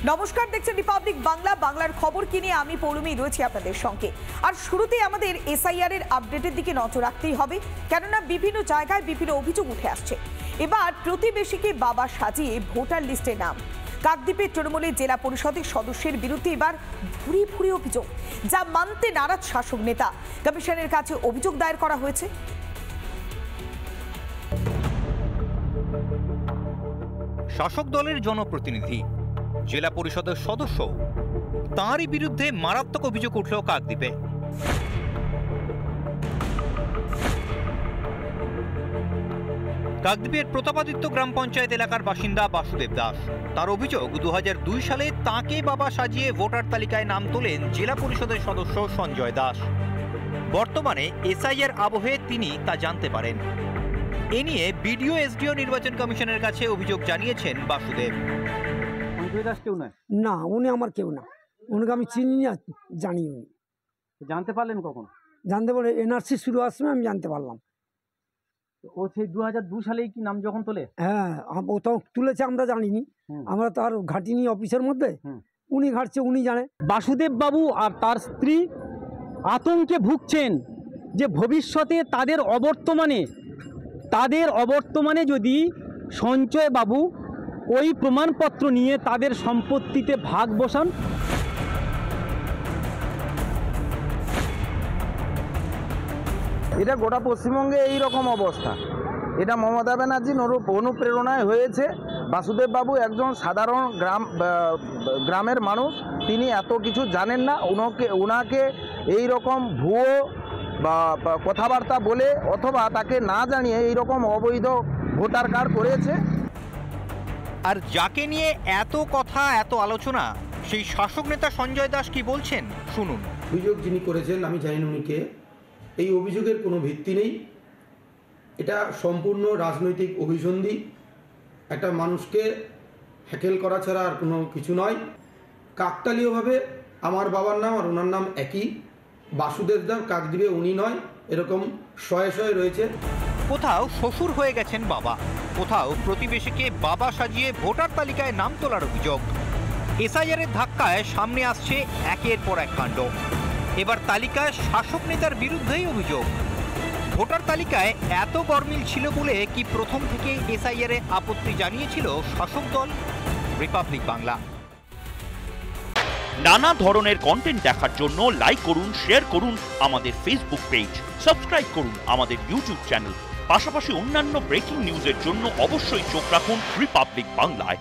নমস্কার, দেখছেন রিপাবলিক বাংলা। বাংলার খবর কিনে আমি পৌলমী রয়েছি আপনাদের সঙ্গে। আর শুরুতেই আমাদের এসআইআর এর আপডেটের দিকে নজর রাখতেই হবে, কেননা বিভিন্ন জায়গায় বিভিন্ন অভিযোগ উঠে আসছে। এবার প্রতিবেশীকে বাবা সাজিয়ে ভোটার লিস্টে নাম। কাকদ্বীপের তৃণমূলের জেলা পরিষদের সদস্যের বিরুদ্ধে এবার ভুরি ভুরি অভিযোগ, যা মানতে নারাজ শাসক নেতা। কমিশনের কাছে অভিযোগ দায়ের করা হয়েছে। শাসক দলের জনপ্রতিনিধি, জেলা পরিষদের সদস্য, তাঁরই বিরুদ্ধে মারাত্মক অভিযোগ উঠল কাকদ্বীপে। কাকদ্বীপের প্রতাপাদিত্য গ্রাম পঞ্চায়েত এলাকার বাসিন্দা বাসুদেব দাস। তার অভিযোগ, 2002 সালে তাঁকে বাবা সাজিয়ে ভোটার তালিকায় নাম তোলেন জেলা পরিষদের সদস্য সঞ্জয় দাস। বর্তমানে এসআইআর আবহে তিনি তা জানতে পারেন। এ নিয়ে বিডিও এসডিও নির্বাচন কমিশনের কাছে অভিযোগ জানিয়েছেন বাসুদেব। সঞ্জয় দাস কেউ নয়? না, উনি আমার কেউ না। উনিকে আমি চিনি না, জানি। উনি জানতে পারলেন কখন? জানতে পারলে এনআরসি শুরু হওয়ার সময় আমি জানতে পারলাম। ও সেই 2002 সালেই কি নাম যখন তোলে? হ্যাঁ, ও তো তুলেছে, আমরা জানিনি। আমরা তো আর ঘাটিনি অফিসের মধ্যে। উনি ঘাটছে, উনি জানে। বাসুদেব বাবু আর তার স্ত্রী আতঙ্কে ভুগছেন যে ভবিষ্যতে তাদের অবর্তমানে যদি সঞ্জয় বাবু ওই প্রমাণপত্র নিয়ে তাদের সম্পত্তিতে ভাগ বসান। এটা গোটা পশ্চিমবঙ্গে এই রকম অবস্থা। এটা মমতা ব্যানার্জির অনুপ্রেরণায় হয়েছে। বাসুদেব বাবু একজন সাধারণ গ্রামের মানুষ, তিনি এত কিছু জানেন না। ওনাকে এই রকম ভুয়ো বা কথাবার্তা বলে অথবা তাকে না জানিয়ে এই রকম অবৈধ ভোটার কার্ড করেছে। আর যাকে নিয়ে এত কথা, এত আলোচনা, সেই শাসক নেতা সঞ্জয় দাস কি বলছেন শুনুন। অভিযোগ যিনি করেছেন আমি জানি না উনি কে। এই অভিযোগের কোনো ভিত্তি নেই। এটা সম্পূর্ণ রাজনৈতিক অভিসন্ধি। একটা মানুষকে হ্যাকেল করা ছাড়া আর কোনো কিছু নয়। কাকতালীয়ভাবে আমার বাবার নাম আর ওনার নাম একই, বাসুদেব দাস। কাকদ্বীপে উনি নয়, এরকম শয়ে শয়ে রয়েছে। কোথাও শ্বশুর হয়ে গেছেন বাবা, কোথাও প্রতিবেশীকে বাবা সাজিয়ে ভোটার তালিকায় নাম তোলার অভিযোগ। এসআইআর এর ধাক্কায় সামনে আসছে একের পর এক কাণ্ড। এবার তালিকায় শাসক নেতার বিরুদ্ধেই অভিযোগ। ভোটার তালিকায় এত গরমিল ছিল বলে কি প্রথম থেকে এসআইআর এ আপত্তি জানিয়েছিল শাসক দল? রিপাবলিক বাংলা। নানা ধরনের কন্টেন্ট দেখার জন্য লাইক করুন, শেয়ার করুন আমাদের ফেসবুক পেজ, সাবস্ক্রাইব করুন আমাদের ইউটিউব চ্যানেল। পাশাপাশি অন্যান্য ব্রেকিং নিউজের জন্য অবশ্যই চোখ রাখুন রিপাবলিক বাংলায়।